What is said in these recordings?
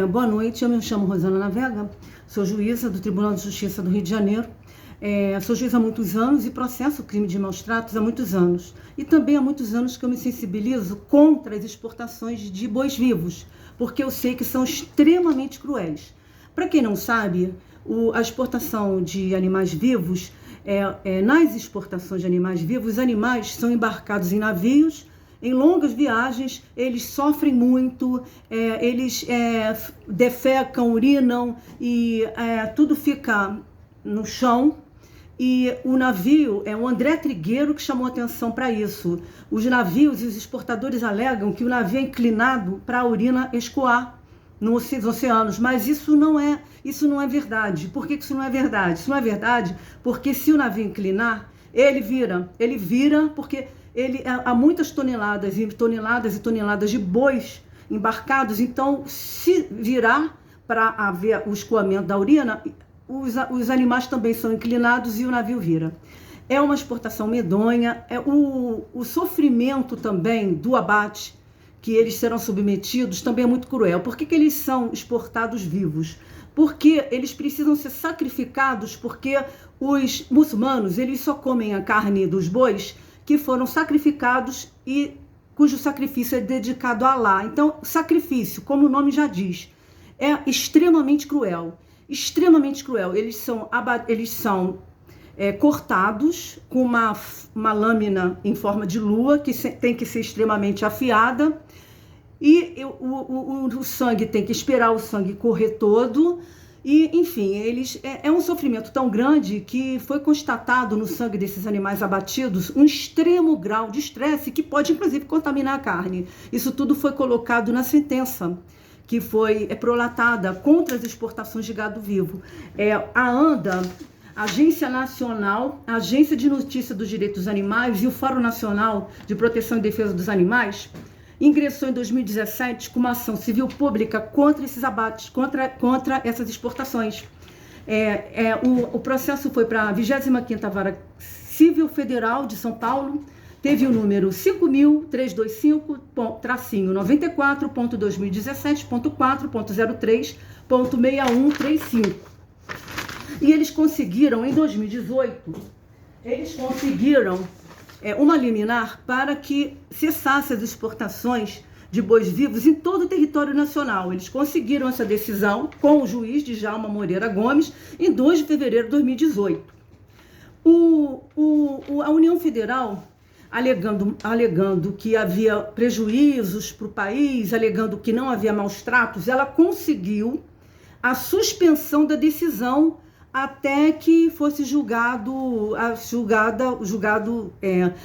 Boa noite, eu me chamo Rosana Navega, sou juíza do Tribunal de Justiça do Rio de Janeiro. Sou juíza há muitos anos e processo o crime de maus tratos há muitos anos. E também há muitos anos que eu me sensibilizo contra as exportações de bois vivos, porque eu sei que são extremamente cruéis. Para quem não sabe, a exportação de animais vivos, nas exportações de animais vivos, os animais são embarcados em navios. Em longas viagens, eles sofrem muito, eles defecam, urinam e tudo fica no chão. E o navio, o André Trigueiro que chamou atenção para isso. Os navios e os exportadores alegam que o navio é inclinado para a urina escoar nos oceanos, mas isso não é verdade. Por que isso não é verdade? Isso não é verdade porque se o navio inclinar, ele vira porque há muitas toneladas e toneladas e toneladas de bois embarcados, então se virar para haver o escoamento da urina, os animais também são inclinados e o navio vira. É uma exportação medonha, o sofrimento também do abate que eles serão submetidos também é muito cruel. Por que eles são exportados vivos? Porque eles precisam ser sacrificados, porque os muçulmanos eles só comem a carne dos bois que foram sacrificados e cujo sacrifício é dedicado a Alá. Então, sacrifício, como o nome já diz, é extremamente cruel. Extremamente cruel. Eles são cortados com uma lâmina em forma de lua, que tem que ser extremamente afiada, e o sangue tem que esperar o sangue correr todo. E, enfim, é um sofrimento tão grande que foi constatado no sangue desses animais abatidos um extremo grau de estresse que pode, inclusive, contaminar a carne. Isso tudo foi colocado na sentença que foi prolatada contra as exportações de gado vivo. A ANDA, Agência Nacional, Agência de Notícia dos Direitos dos Animais e o Fórum Nacional de Proteção e Defesa dos Animais ingressou em 2017 com uma ação civil pública contra esses abates, contra essas exportações. O processo foi para a 25ª Vara Civil Federal de São Paulo, teve o número 5.325.tracinho 94.2017.4.03.6135. E eles conseguiram, em 2018, uma liminar para que cessasse as exportações de bois vivos em todo o território nacional. Eles conseguiram essa decisão com o juiz Djalma Moreira Gomes em 2 de fevereiro de 2018. A União Federal, alegando que havia prejuízos para o país, alegando que não havia maus tratos, ela conseguiu a suspensão da decisão até que fosse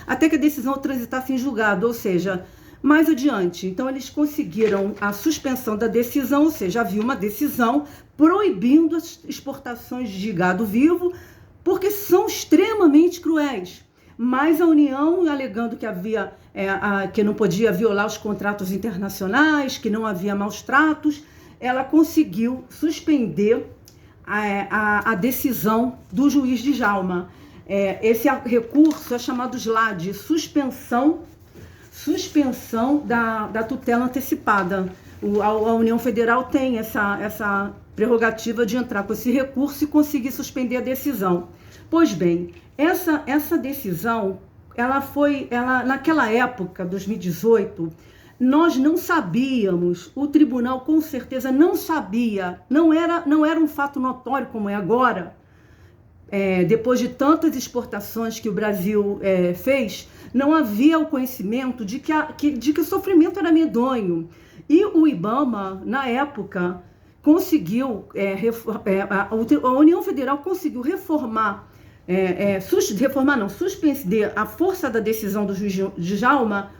até que a decisão transitasse em julgado, ou seja, mais adiante. Então, eles conseguiram a suspensão da decisão, ou seja, havia uma decisão proibindo as exportações de gado vivo, porque são extremamente cruéis. Mas a União, alegando que que não podia violar os contratos internacionais, que não havia maus tratos, ela conseguiu suspender a decisão do juiz Djalma. Esse recurso é chamado SLAD, suspensão da tutela antecipada. A União Federal tem essa prerrogativa de entrar com esse recurso e conseguir suspender a decisão. Pois bem, essa decisão, naquela época, 2018, nós não sabíamos, o tribunal com certeza não sabia, não era um fato notório como é agora, depois de tantas exportações que o Brasil fez, não havia o conhecimento de que o sofrimento era medonho. E o IBAMA, na época, conseguiu, a União Federal conseguiu suspender a força da decisão do juiz Djalma,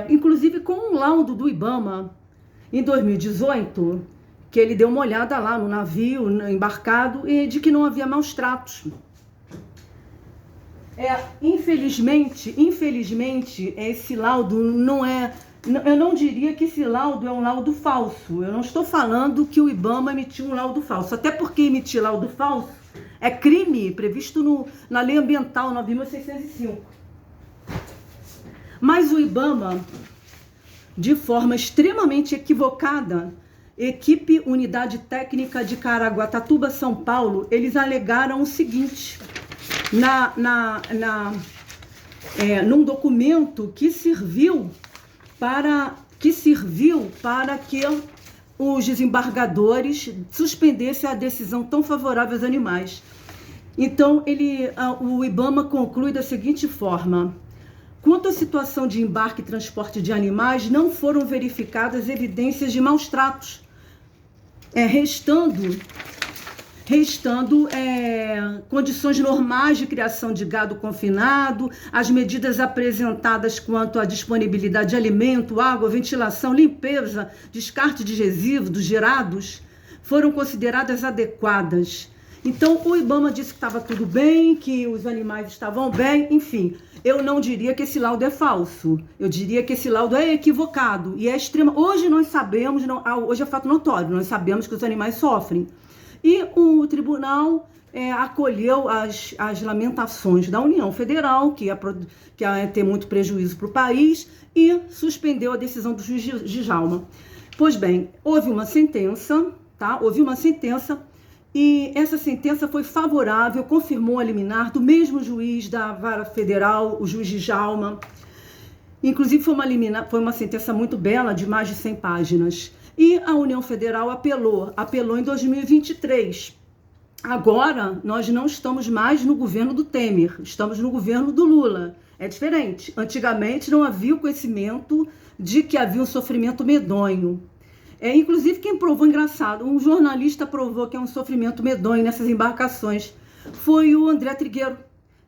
inclusive com um laudo do IBAMA, em 2018, que ele deu uma olhada lá no navio embarcado e de que não havia maus tratos. Infelizmente, esse laudo não é... Eu não diria que esse laudo é um laudo falso. Eu não estou falando que o IBAMA emitiu um laudo falso, até porque emitir laudo falso é crime previsto na Lei Ambiental 9.605. Mas o IBAMA, de forma extremamente equivocada, equipe Unidade Técnica de Caraguatatuba, São Paulo, eles alegaram o seguinte, num documento que serviu para que os desembargadores suspendessem a decisão tão favorável aos animais. Então, o IBAMA conclui da seguinte forma: quanto à situação de embarque e transporte de animais, não foram verificadas evidências de maus tratos, restando condições normais de criação de gado confinado, as medidas apresentadas quanto à disponibilidade de alimento, água, ventilação, limpeza, descarte de resíduos gerados, foram consideradas adequadas. Então, o IBAMA disse que estava tudo bem, que os animais estavam bem, enfim. Eu não diria que esse laudo é falso, eu diria que esse laudo é equivocado e é Hoje nós sabemos, hoje é fato notório, nós sabemos que os animais sofrem. E o tribunal acolheu as lamentações da União Federal, que ia ter muito prejuízo para o país, e suspendeu a decisão do juiz Djalma. Pois bem, houve uma sentença, tá? Houve uma sentença, e essa sentença foi favorável, confirmou a liminar do mesmo juiz da Vara Federal, o juiz Djalma. Inclusive foi uma sentença muito bela, de mais de 100 páginas. E a União Federal apelou em 2023. Agora, nós não estamos mais no governo do Temer, estamos no governo do Lula. É diferente. Antigamente não havia o conhecimento de que havia um sofrimento medonho. Inclusive, quem provou, engraçado, um jornalista provou que é um sofrimento medonho nessas embarcações, foi o André Trigueiro.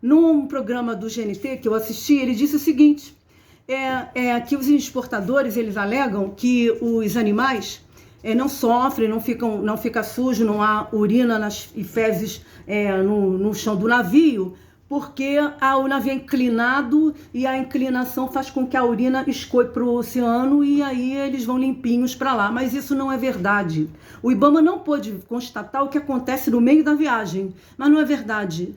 Num programa do GNT que eu assisti, ele disse o seguinte: que os exportadores, eles alegam que os animais não sofrem, não fica sujo, não há urina e fezes no chão do navio, porque o navio é inclinado e a inclinação faz com que a urina escoe para o oceano e aí eles vão limpinhos para lá. Mas isso não é verdade. O IBAMA não pôde constatar o que acontece no meio da viagem, mas não é verdade.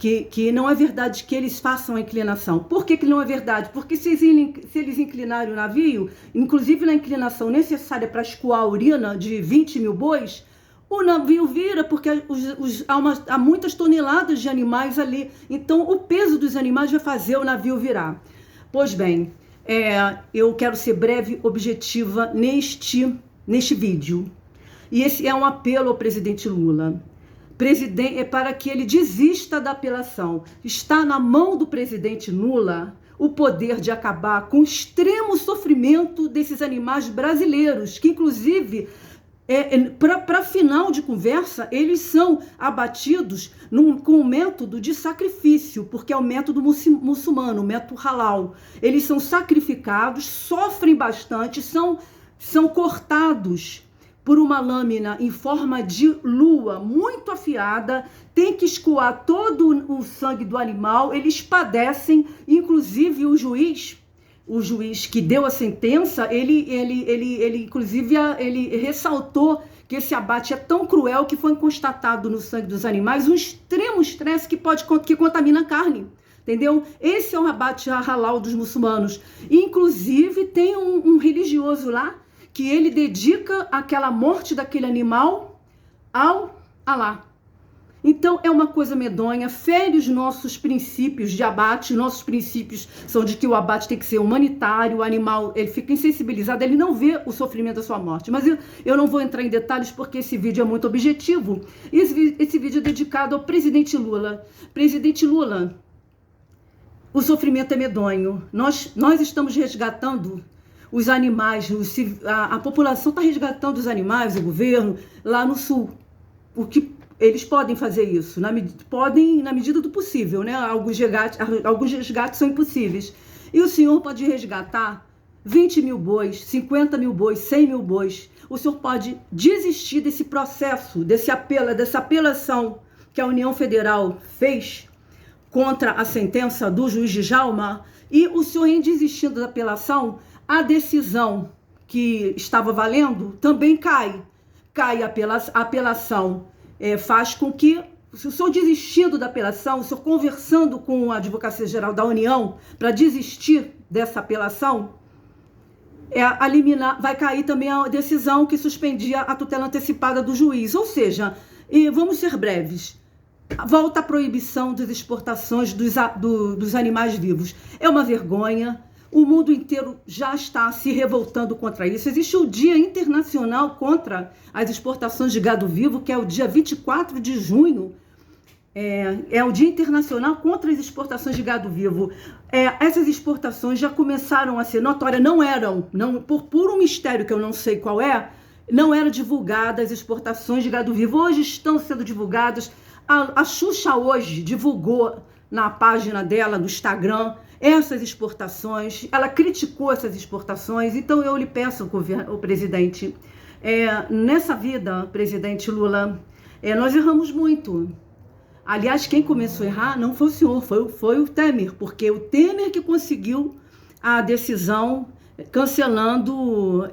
Que não é verdade que eles façam a inclinação. Por que não é verdade? Porque se eles inclinarem o navio, inclusive na inclinação necessária para escoar a urina de 20 mil bois, o navio vira, porque há muitas toneladas de animais ali. Então, o peso dos animais vai fazer o navio virar. Pois bem, eu quero ser breve, objetiva neste vídeo. E esse é um apelo ao presidente Lula. Para que ele desista da apelação. Está na mão do presidente Lula o poder de acabar com o extremo sofrimento desses animais brasileiros, que inclusive, para final de conversa, eles são abatidos com um método de sacrifício, porque é o método muçulmano, o método halal. Eles são sacrificados, sofrem bastante, são cortados por uma lâmina em forma de lua muito afiada, tem que escoar todo o sangue do animal, eles padecem, inclusive o juiz que deu a sentença, ele ressaltou que esse abate é tão cruel que foi constatado no sangue dos animais um extremo estresse que contamina a carne. Entendeu? Esse é o abate halal dos muçulmanos. Inclusive tem um religioso lá que ele dedica aquela morte daquele animal ao Alá. Então, é uma coisa medonha, fere os nossos princípios de abate. Nossos princípios são de que o abate tem que ser humanitário, o animal ele fica insensibilizado, ele não vê o sofrimento da sua morte. Mas eu não vou entrar em detalhes porque esse vídeo é muito objetivo. Esse vídeo é dedicado ao presidente Lula. Presidente Lula, o sofrimento é medonho. Nós estamos resgatando os animais, a população está resgatando os animais, o governo, lá no sul. O que eles podem fazer isso, podem na medida do possível, né? Alguns resgates são impossíveis. E o senhor pode resgatar 20 mil bois, 50 mil bois, 100 mil bois. O senhor pode desistir desse processo, dessa apelação que a União Federal fez contra a sentença do juiz Djalma, e o senhor, em desistindo da apelação, a decisão que estava valendo também cai. Cai a apelação. Faz com que, se o senhor desistindo da apelação, o senhor conversando com a Advocacia Geral da União para desistir dessa apelação, vai cair também a decisão que suspendia a tutela antecipada do juiz. Ou seja, vamos ser breves, volta a proibição das exportações dos animais vivos. É uma vergonha, o mundo inteiro já está se revoltando contra isso. Existe o Dia Internacional contra as Exportações de Gado Vivo, que é o dia 24 de junho, é o Dia Internacional contra as Exportações de Gado Vivo. Essas exportações já começaram a ser notórias, por puro mistério que eu não sei qual não eram divulgadas as exportações de gado vivo. Hoje estão sendo divulgadas. A Xuxa hoje divulgou na página dela, no Instagram, essas exportações. Ela criticou essas exportações. Então eu lhe peço, o presidente, nessa vida, presidente Lula, nós erramos muito. Aliás, quem começou a errar não foi o senhor, foi o Temer, porque o Temer que conseguiu a decisão cancelando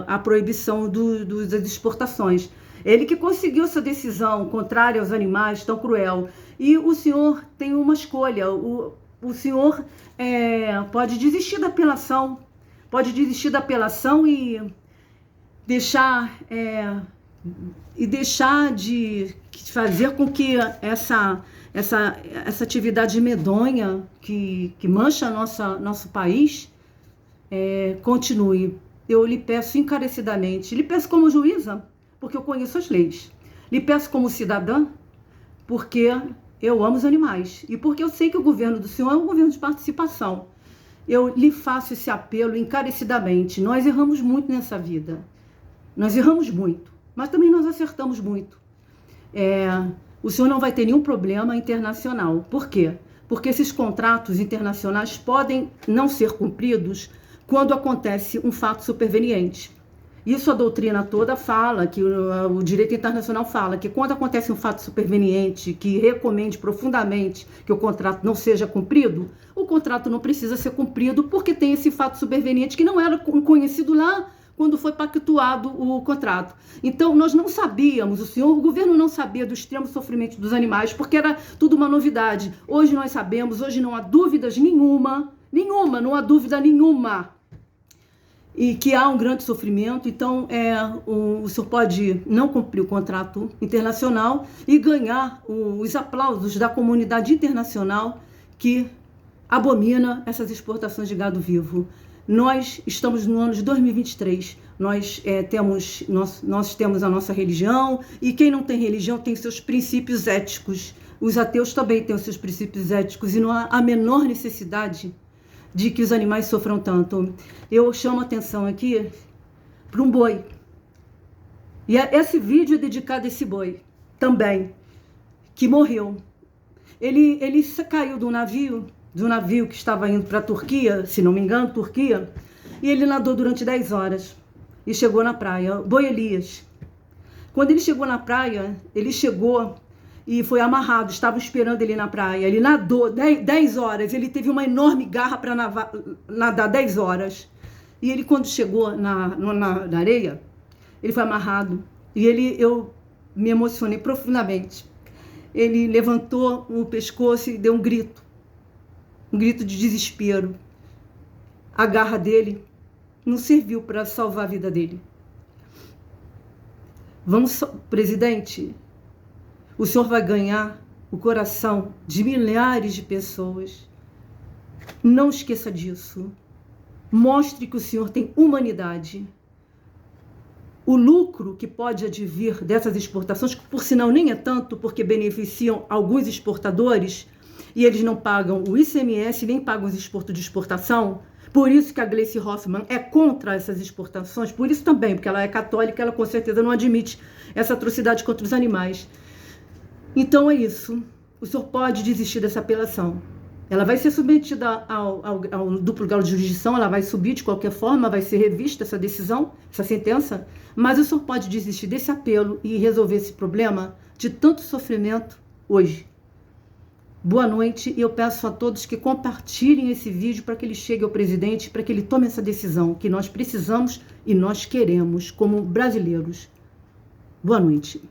a proibição das exportações. Ele que conseguiu essa decisão contrária aos animais, tão cruel. E o senhor tem uma escolha. O senhor pode desistir da apelação. Pode desistir da apelação e deixar de fazer com que essa atividade medonha que mancha nosso país continue. Eu lhe peço encarecidamente, lhe peço como juíza, porque eu conheço as leis, lhe peço como cidadã, porque eu amo os animais e porque eu sei que o governo do senhor é um governo de participação. Eu lhe faço esse apelo encarecidamente. Nós erramos muito nessa vida, nós erramos muito, mas também nós acertamos muito. O senhor não vai ter nenhum problema internacional. Por quê? Porque esses contratos internacionais podem não ser cumpridos quando acontece um fato superveniente. Isso a doutrina toda fala, que o direito internacional fala, que quando acontece um fato superveniente que recomende profundamente que o contrato não seja cumprido, o contrato não precisa ser cumprido porque tem esse fato superveniente que não era conhecido lá quando foi pactuado o contrato. Então, nós não sabíamos, o governo não sabia do extremo sofrimento dos animais, porque era tudo uma novidade. Hoje nós sabemos, hoje não há dúvidas nenhuma, não há dúvida nenhuma, e que há um grande sofrimento. Então, o senhor pode não cumprir o contrato internacional e ganhar os aplausos da comunidade internacional que abomina essas exportações de gado vivo. Nós estamos no ano de 2023, nós temos a nossa religião, e quem não tem religião tem seus princípios éticos. Os ateus também têm os seus princípios éticos e não há a menor necessidade de que os animais sofram tanto. Eu chamo a atenção aqui para um boi. E esse vídeo é dedicado a esse boi também, que morreu. Ele caiu do navio que estava indo para a Turquia, se não me engano, Turquia, e ele nadou durante 10 horas e chegou na praia. Boi Elias. Quando ele chegou na praia, ele chegou e foi amarrado, estavam esperando ele na praia. Ele nadou 10 horas, ele teve uma enorme garra para nadar 10 horas. E ele, quando chegou na areia, ele foi amarrado. E eu me emocionei profundamente. Ele levantou o pescoço e deu um grito de desespero. A garra dele não serviu para salvar a vida dele. Presidente, o senhor vai ganhar o coração de milhares de pessoas. Não esqueça disso. Mostre que o senhor tem humanidade. O lucro que pode advir dessas exportações, que por sinal nem é tanto, porque beneficiam alguns exportadores, e eles não pagam o ICMS, nem pagam os impostos de exportação. Por isso que a Gleice Hoffmann é contra essas exportações, por isso também, porque ela é católica, ela com certeza não admite essa atrocidade contra os animais. Então é isso. O senhor pode desistir dessa apelação. Ela vai ser submetida ao duplo grau de jurisdição, ela vai subir de qualquer forma, vai ser revista essa decisão, essa sentença, mas o senhor pode desistir desse apelo e resolver esse problema de tanto sofrimento hoje. Boa noite, e eu peço a todos que compartilhem esse vídeo para que ele chegue ao presidente, para que ele tome essa decisão que nós precisamos e nós queremos como brasileiros. Boa noite.